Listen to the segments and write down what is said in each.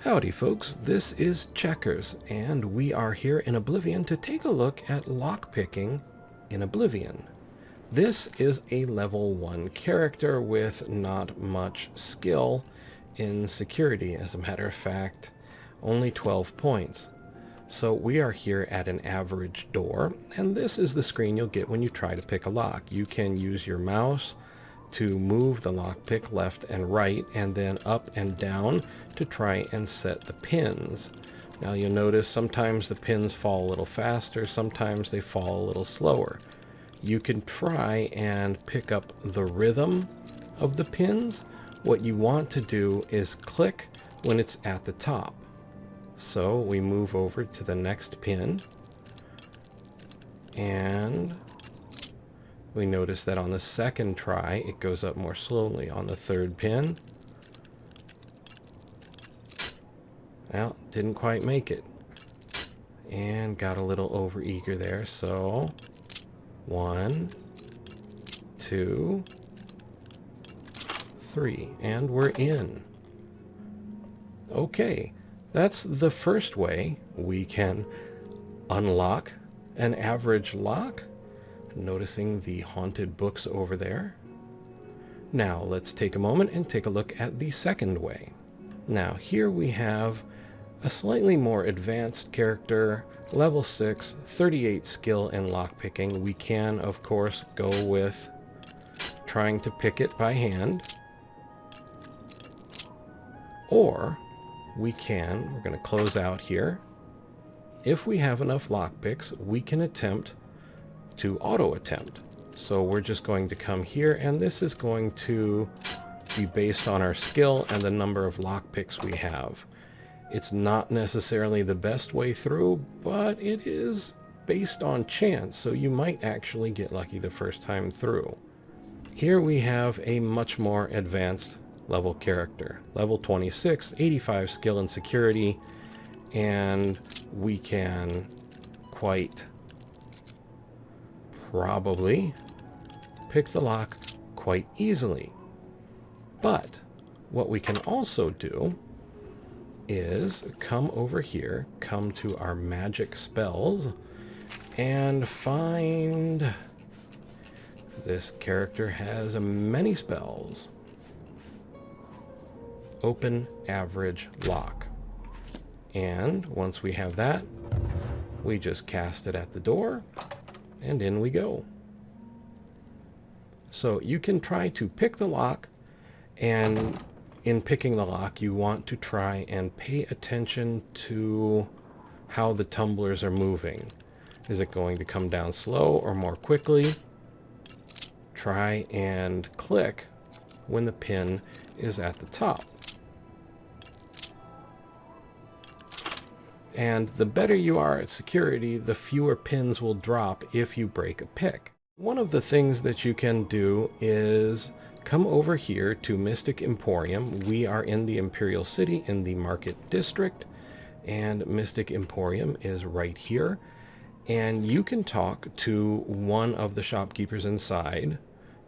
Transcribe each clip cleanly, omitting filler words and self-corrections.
Howdy folks, this is Checkers, and we are here in Oblivion to take a look at lockpicking in Oblivion. This is a level 1 character with not much skill in security. As a matter of fact, only 12 points. So we are here at an average door, and this is the screen you'll get when you try to pick a lock. You can use your mouse to move the lockpick left and right, and then up and down to try and set the pins. Now you'll notice sometimes the pins fall a little faster, sometimes they fall a little slower. You can try and pick up the rhythm of the pins. What you want to do is click when it's at the top. So we move over to the next pin, and we notice that on the second try, it goes up more slowly. On the third pin, well, didn't quite make it. And got a little over-eager there, so 1, 2, 3, and we're in. Okay, that's the first way we can unlock an average lock. Noticing the haunted books over there. Now let's take a moment and take a look at the second way. Now here we have a slightly more advanced character, level 6, 38 skill in lockpicking. We can of course go with trying to pick it by hand, or we're going to close out here. If we have enough lockpicks, we can attempt to auto attempt. So we're just going to come here, and this is going to be based on our skill and the number of lockpicks we have. It's not necessarily the best way through, but it is based on chance, so you might actually get lucky the first time through. Here we have a much more advanced level character. Level 26, 85 skill and security, and we can quite probably pick the lock quite easily. But what we can also do is come over here, come to our magic spells, and find this character has many spells. Open average lock. And once we have that, we just cast it at the door, and in we go. So you can try to pick the lock, and in picking the lock you want to try and pay attention to how the tumblers are moving. Is it going to come down slow or more quickly? Try and click when the pin is at the top. And the better you are at security, the fewer pins will drop if you break a pick. One of the things that you can do is come over here to Mystic Emporium. We are in the Imperial City in the Market District, and Mystic Emporium is right here. And you can talk to one of the shopkeepers inside,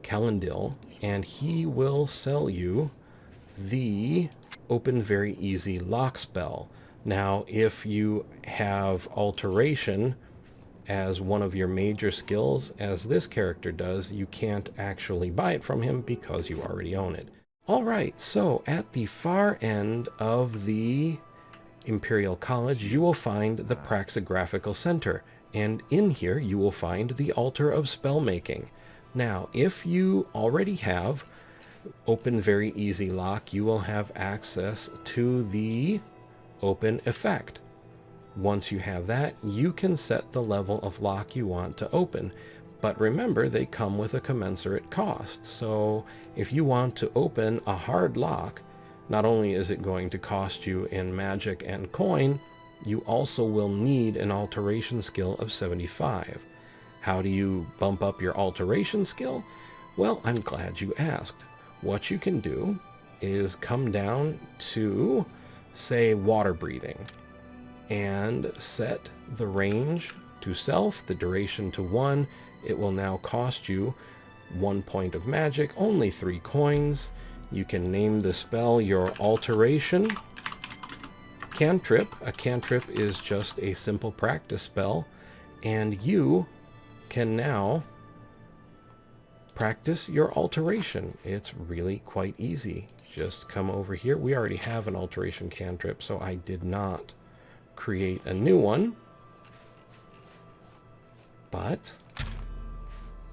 Calendil, and he will sell you the Open Very Easy lock spell. Now, if you have Alteration as one of your major skills, as this character does, you can't actually buy it from him because you already own it. Alright, so at the far end of the Imperial College, you will find the Praxographical Center, and in here you will find the Altar of Spellmaking. Now, if you already have Open Very Easy Lock, you will have access to the Open effect. Once you have that, you can set the level of lock you want to open. But remember, they come with a commensurate cost. So if you want to open a hard lock, not only is it going to cost you in magic and coin, you also will need an alteration skill of 75. How do you bump up your alteration skill? Well, I'm glad you asked. What you can do is come down to, say, water breathing, and set the range to self, the duration to 1. It will now cost you 1 point of magic, only 3 coins. You can name the spell your Alteration, cantrip. A cantrip is just a simple practice spell, and you can now practice your alteration. It's really quite easy. Just come over here. We already have an alteration cantrip, so I did not create a new one. But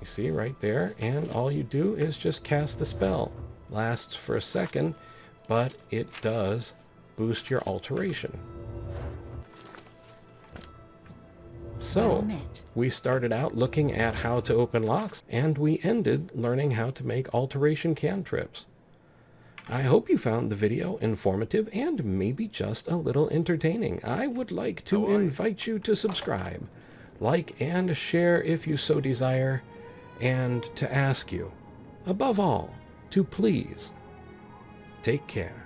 you see right there, and all you do is just cast the spell. Lasts for a second, but it does boost your alteration. So, we started out looking at how to open locks, and we ended learning how to make alteration cantrips. I hope you found the video informative and maybe just a little entertaining. I would like to invite you to subscribe, like and share if you so desire, and to ask you, above all, to please take care.